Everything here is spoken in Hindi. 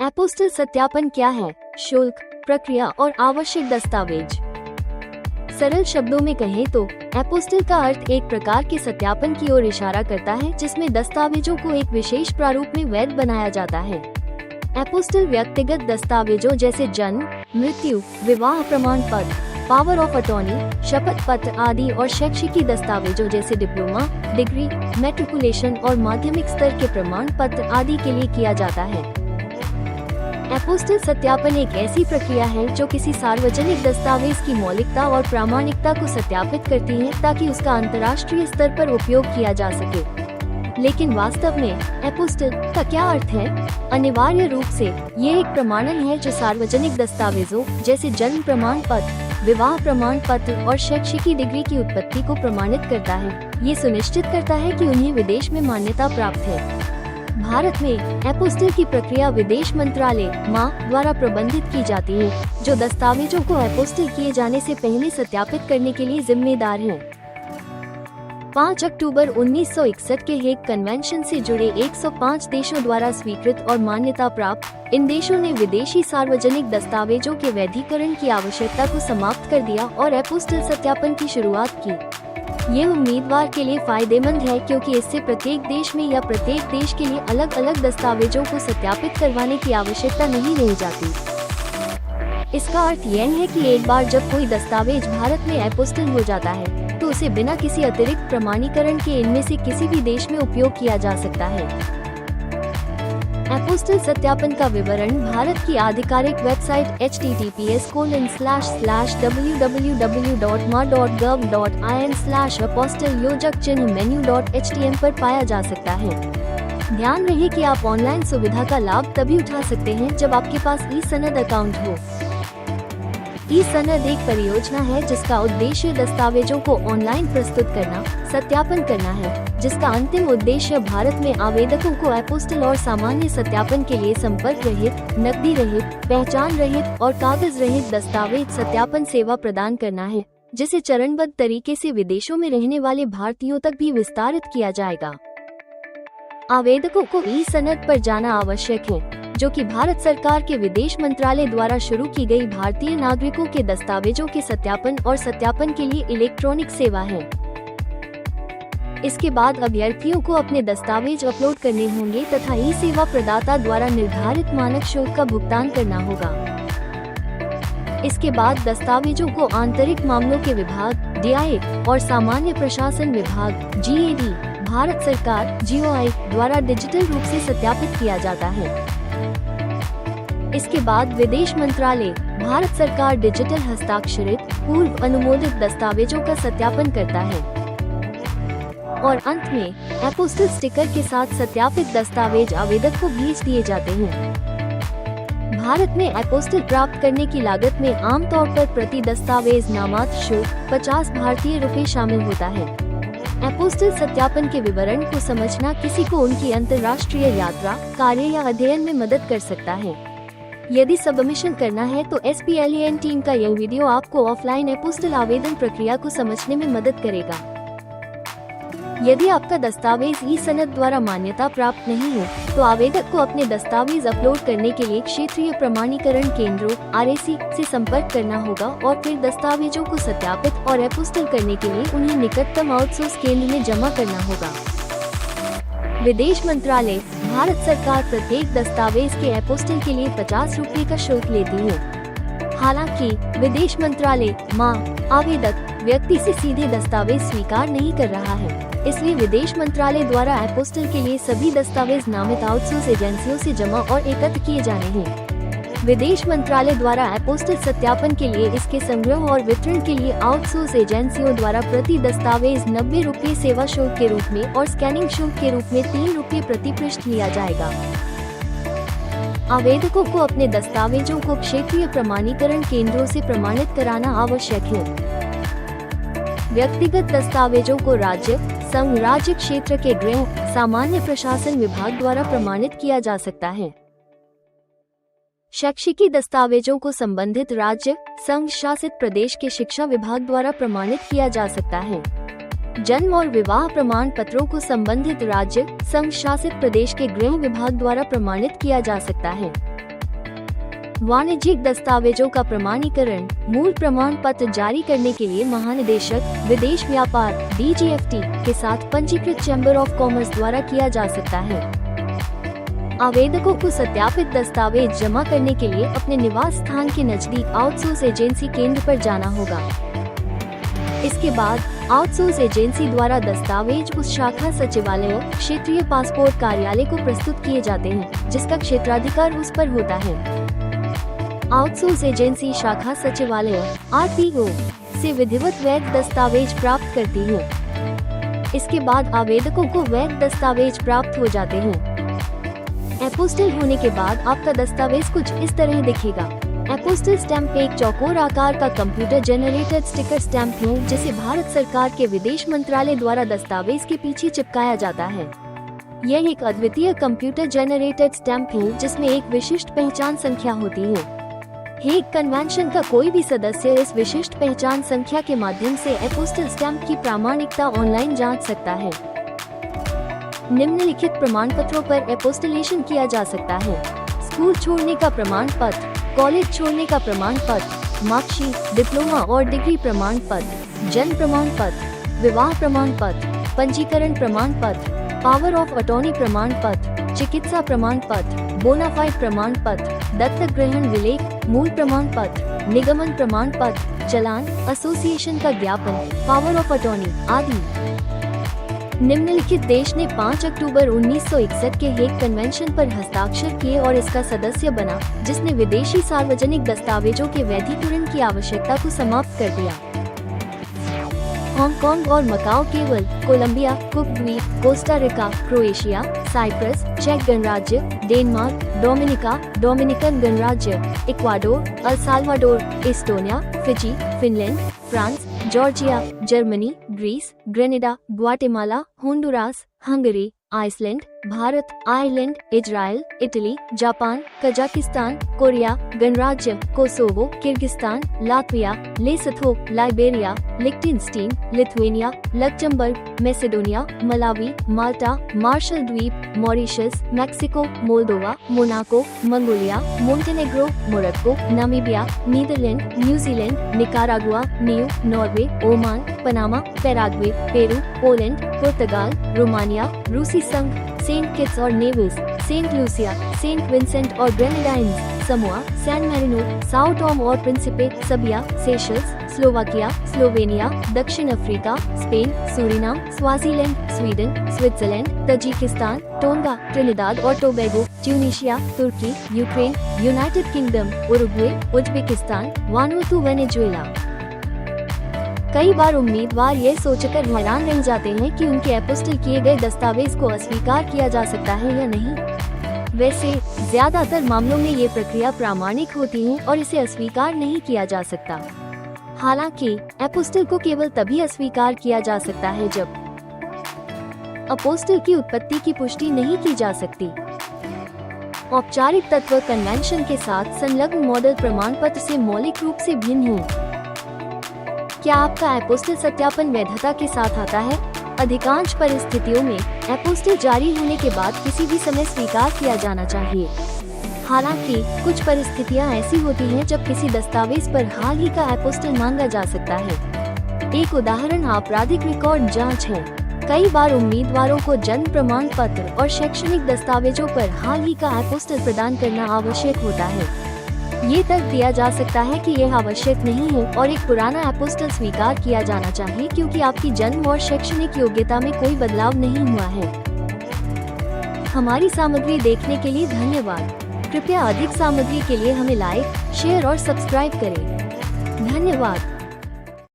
एपोस्टिल सत्यापन क्या है? शुल्क, प्रक्रिया और आवश्यक दस्तावेज। सरल शब्दों में कहें तो एपोस्टिल का अर्थ एक प्रकार के सत्यापन की ओर इशारा करता है जिसमें दस्तावेजों को एक विशेष प्रारूप में वैध बनाया जाता है। एपोस्टिल व्यक्तिगत दस्तावेजों जैसे जन्म, मृत्यु, विवाह प्रमाण पत्र, पावर ऑफ अटॉर्नी, शपथ पत्र आदि और शैक्षिकी दस्तावेजों जैसे डिप्लोमा, डिग्री, मैट्रिकुलेशन और माध्यमिक स्तर के प्रमाण पत्र आदि के लिए किया जाता है। एपोस्टिल सत्यापन एक ऐसी प्रक्रिया है जो किसी सार्वजनिक दस्तावेज की मौलिकता और प्रामाणिकता को सत्यापित करती है ताकि उसका अंतर्राष्ट्रीय स्तर पर उपयोग किया जा सके। लेकिन वास्तव में एपोस्टिल का क्या अर्थ है? अनिवार्य रूप से ये एक प्रमाणन है जो सार्वजनिक दस्तावेजों जैसे जन्म प्रमाण पत्र, विवाह प्रमाण पत्र और शैक्षिकी डिग्री की उत्पत्ति को प्रमाणित करता है। ये सुनिश्चित करता है कि उन्हें विदेश में मान्यता प्राप्त है। भारत में एपोस्टिल की प्रक्रिया विदेश मंत्रालय द्वारा प्रबंधित की जाती है, जो दस्तावेजों को एपोस्टिल किए जाने से पहले सत्यापित करने के लिए जिम्मेदार है। 5 अक्टूबर 1961 के हेग कन्वेंशन से जुड़े 105 देशों द्वारा स्वीकृत और मान्यता प्राप्त इन देशों ने विदेशी सार्वजनिक दस्तावेजों के वैधीकरण की आवश्यकता को समाप्त कर दिया और एपोस्टिल सत्यापन की शुरुआत की। ये उम्मीदवार के लिए फायदेमंद है क्योंकि इससे प्रत्येक देश में या प्रत्येक देश के लिए अलग अलग दस्तावेजों को सत्यापित करवाने की आवश्यकता नहीं रह जाती। इसका अर्थ यह है कि एक बार जब कोई दस्तावेज भारत में एपोस्टिल हो जाता है तो उसे बिना किसी अतिरिक्त प्रमाणीकरण के इनमें से किसी भी देश में उपयोग किया जा सकता है। एपोस्टिल सत्यापन का विवरण भारत की आधिकारिक वेबसाइट https://www.ma.gov.in/apostil-menu.htm पर पाया जा सकता है। ध्यान रहे कि आप ऑनलाइन सुविधा का लाभ तभी उठा सकते हैं जब आपके पास ई-सनद अकाउंट हो। ई-सनद एक परियोजना है जिसका उद्देश्य दस्तावेजों को ऑनलाइन प्रस्तुत करना, सत्यापन करना है, जिसका अंतिम उद्देश्य भारत में आवेदकों को एपोस्टिल और सामान्य सत्यापन के लिए संपर्क रहित, नकदी रहित, पहचान रहित और कागज रहित दस्तावेज सत्यापन सेवा प्रदान करना है, जिसे चरणबद्ध तरीके से विदेशों में रहने वाले भारतीयों तक भी विस्तारित किया जाएगा। आवेदकों को ई-सनद पर जाना आवश्यक है, जो कि भारत सरकार के विदेश मंत्रालय द्वारा शुरू की गई भारतीय नागरिकों के दस्तावेजों के सत्यापन और सत्यापन के लिए इलेक्ट्रॉनिक सेवा है। इसके बाद अभ्यर्थियों को अपने दस्तावेज अपलोड करने होंगे तथा ई-सेवा प्रदाता द्वारा निर्धारित मानक शुल्क का भुगतान करना होगा। इसके बाद दस्तावेजों को आंतरिक मामलों के विभाग DIA और सामान्य प्रशासन विभाग GAD, भारत सरकार GOI द्वारा डिजिटल रूप से सत्यापित किया जाता है। इसके बाद विदेश मंत्रालय, भारत सरकार डिजिटल हस्ताक्षरित पूर्व अनुमोदित दस्तावेजों का सत्यापन करता है और अंत में एपोस्टिल स्टिकर के साथ सत्यापित दस्तावेज आवेदक को भेज दिए जाते हैं। भारत में एपोस्टिल प्राप्त करने की लागत में आमतौर पर प्रति दस्तावेज नामात्र शुल्क 50 भारतीय रुपए शामिल होता है। एपोस्टिल सत्यापन के विवरण को समझना किसी को उनकी अंतर्राष्ट्रीय यात्रा, कार्य या अध्ययन में मदद कर सकता है। यदि सबमिशन करना है तो SPLEN टीम का यह वीडियो आपको ऑफलाइन एपोस्टिल आवेदन प्रक्रिया को समझने में मदद करेगा। यदि आपका दस्तावेज ई-सनद द्वारा मान्यता प्राप्त नहीं है, तो आवेदक को अपने दस्तावेज अपलोड करने के लिए क्षेत्रीय प्रमाणीकरण केंद्रों RAC से संपर्क करना होगा और फिर दस्तावेजों को सत्यापित और एपोस्टिल करने के लिए उन्हें निकटतम आउटसोर्स केंद्र में जमा करना होगा। विदेश मंत्रालय, भारत सरकार प्रत्येक दस्तावेज के एपोस्टिल के लिए 50 रुपए का शुल्क लेती है। हालांकि विदेश मंत्रालय आवेदक व्यक्ति से सीधे दस्तावेज स्वीकार नहीं कर रहा है, इसलिए विदेश मंत्रालय द्वारा एपोस्टिल के लिए सभी दस्तावेज नामित आउटसोर्स एजेंसियों से जमा और एकत्र किए जाने हैं। विदेश मंत्रालय द्वारा एपोस्टिल सत्यापन के लिए इसके संग्रह और वितरण के लिए आउटसोर्स एजेंसियों द्वारा प्रति दस्तावेज 90 रुपये सेवा शुल्क के रूप में और स्कैनिंग शुल्क के रूप में 3 रुपये प्रति पृष्ठ लिया जाएगा। आवेदकों को अपने दस्तावेजों को क्षेत्रीय प्रमाणीकरण केंद्रों से प्रमाणित कराना आवश्यक है। व्यक्तिगत दस्तावेजों को राज्य, संघ राज्य क्षेत्र के गृह, सामान्य प्रशासन विभाग द्वारा प्रमाणित किया जा सकता है। शैक्षिकी दस्तावेजों को संबंधित राज्य, संघ शासित प्रदेश के शिक्षा विभाग द्वारा प्रमाणित किया जा सकता है। जन्म और विवाह प्रमाण पत्रों को संबंधित राज्य, संघ शासित प्रदेश के गृह विभाग द्वारा प्रमाणित किया जा सकता है। वाणिज्यिक दस्तावेजों का प्रमाणीकरण मूल प्रमाण पत्र जारी करने के लिए महानिदेशक विदेश व्यापार DGFT के साथ पंजीकृत चैम्बर ऑफ कॉमर्स द्वारा किया जा सकता है। आवेदकों को सत्यापित दस्तावेज जमा करने के लिए अपने निवास स्थान के नजदीक आउटसोर्स एजेंसी केंद्र पर जाना होगा। इसके बाद आउटसोर्स एजेंसी द्वारा दस्तावेज उस शाखा सचिवालय क्षेत्रीय पासपोर्ट कार्यालय को प्रस्तुत किए जाते हैं जिसका क्षेत्राधिकार उस पर होता है। आउटसोर्स एजेंसी शाखा सचिवालय RTO से विधिवत वैध दस्तावेज प्राप्त करती है। इसके बाद आवेदकों को वैध दस्तावेज प्राप्त हो जाते हैं। एपोस्टिल होने के बाद आपका दस्तावेज कुछ इस तरह दिखेगा। एपोस्टिल स्टैंप एक चौकोर आकार का कंप्यूटर जनरेटेड स्टिकर स्टैंप है जिसे भारत सरकार के विदेश मंत्रालय द्वारा दस्तावेज के पीछे चिपकाया जाता है। यह एक अद्वितीय कंप्यूटर जनरेटेड स्टैंप है जिसमें एक विशिष्ट पहचान संख्या होती है। हेग कन्वेंशन का कोई भी सदस्य इस विशिष्ट पहचान संख्या के माध्यम से एपोस्टिल स्टैंप की प्रामाणिकता ऑनलाइन जांच सकता है। निम्नलिखित प्रमाण पत्रों पर एपोस्टिलेशन किया जा सकता है: स्कूल छोड़ने का प्रमाण पत्र, कॉलेज छोड़ने का प्रमाण पत्र, मार्कशीट, डिप्लोमा और डिग्री प्रमाण पत्र, जन्म प्रमाण पत्र, विवाह प्रमाण पत्र, पंजीकरण प्रमाण पत्र, पावर ऑफ अटॉर्नी प्रमाण पत्र, चिकित्सा प्रमाण पत्र, बोनाफाइड प्रमाण पत्र, दत्तक ग्रहण विलेख, मूल प्रमाण पत्र, निगमन प्रमाण पत्र, चालान, एसोसिएशन का ज्ञापन, पावर ऑफ अटॉर्नी आदि। निम्नलिखित देश ने 5 अक्टूबर 1961 के हेग कन्वेंशन पर हस्ताक्षर किए और इसका सदस्य बना, जिसने विदेशी सार्वजनिक दस्तावेजों के वैधीकरण की आवश्यकता को समाप्त कर दिया। हांगकांग और मकाओ केवल, कोलंबिया, कुक द्वीप, कोस्टा रिका, क्रोएशिया, साइप्रस, चेक गणराज्य, डेनमार्क, डोमिनिका, डोमिनिकन गणराज्य, Ecuador, El Salvador, Estonia, Fiji, Finland, France, Georgia, Germany, Greece, Grenada, Guatemala, Honduras, Hungary, Iceland, Bharat, Ireland, Israel, Italy, Japan, Kazakhstan, Korea, गणराज्य, Kosovo, Kyrgyzstan, Latvia, Lesotho, Liberia, Liechtenstein, Lithuania, Luxembourg, Macedonia, Malawi, Malta, Marshall द्वीप, Mauritius, Mexico, Moldova, Monaco, Mongolia, Montenegro, Morocco, Namibia, Netherland, New Zealand, निकारागुआ, New, Norway, Oman, Panama, Paraguay, Peru, Poland, पुर्तगाल, रोमानिया, रूसी संघ, सेंट किट्स और Nevis, Saint Lucia, Saint Vincent और Grenadines, Samoa, San Marino, Sao Tome और Principe, Serbia, Seychelles, Slovakia, Slovenia, दक्षिण Africa, Spain, Suriname, Swaziland, Sweden, Switzerland, Tajikistan, Tonga, Trinidad और टोबैगो, ट्यूनीशिया, तुर्की, Ukraine, United Kingdom, Uruguay, Uzbekistan, Vanuatu, Venezuela. कई बार उम्मीदवार यह सोचकर हैरान रह जाते हैं कि उनके एपोस्टिल किए गए दस्तावेज को अस्वीकार किया जा सकता है या नहीं। वैसे ज्यादातर मामलों में ये प्रक्रिया प्रामाणिक होती है और इसे अस्वीकार नहीं किया जा सकता। हालांकि एपोस्टिल को केवल तभी अस्वीकार किया जा सकता है जब अपोस्टिल की उत्पत्ति की पुष्टि नहीं की जा सकती। औपचारिक तत्व कन्वेंशन के साथ संलग्न मॉडल प्रमाण पत्र से मौलिक रूप से भिन्न है। क्या आपका एपोस्टिल सत्यापन वैधता के साथ आता है? अधिकांश परिस्थितियों में एपोस्टिल जारी होने के बाद किसी भी समय स्वीकार किया जाना चाहिए। हालांकि कुछ परिस्थितियां ऐसी होती हैं जब किसी दस्तावेज पर हाल ही का एपोस्टिल मांगा जा सकता है। एक उदाहरण आपराधिक रिकॉर्ड जांच है। कई बार उम्मीदवारों को जन्म प्रमाण पत्र और शैक्षणिक दस्तावेजों पर हाल ही का एपोस्टिल प्रदान करना आवश्यक होता है। ये तक दिया जा सकता है कि यह आवश्यक नहीं है और एक पुराना एपोस्टिल स्वीकार किया जाना चाहिए क्योंकि आपकी जन्म और शैक्षणिक योग्यता में कोई बदलाव नहीं हुआ है। हमारी सामग्री देखने के लिए धन्यवाद। कृपया अधिक सामग्री के लिए हमें लाइक, शेयर और सब्सक्राइब करें। धन्यवाद।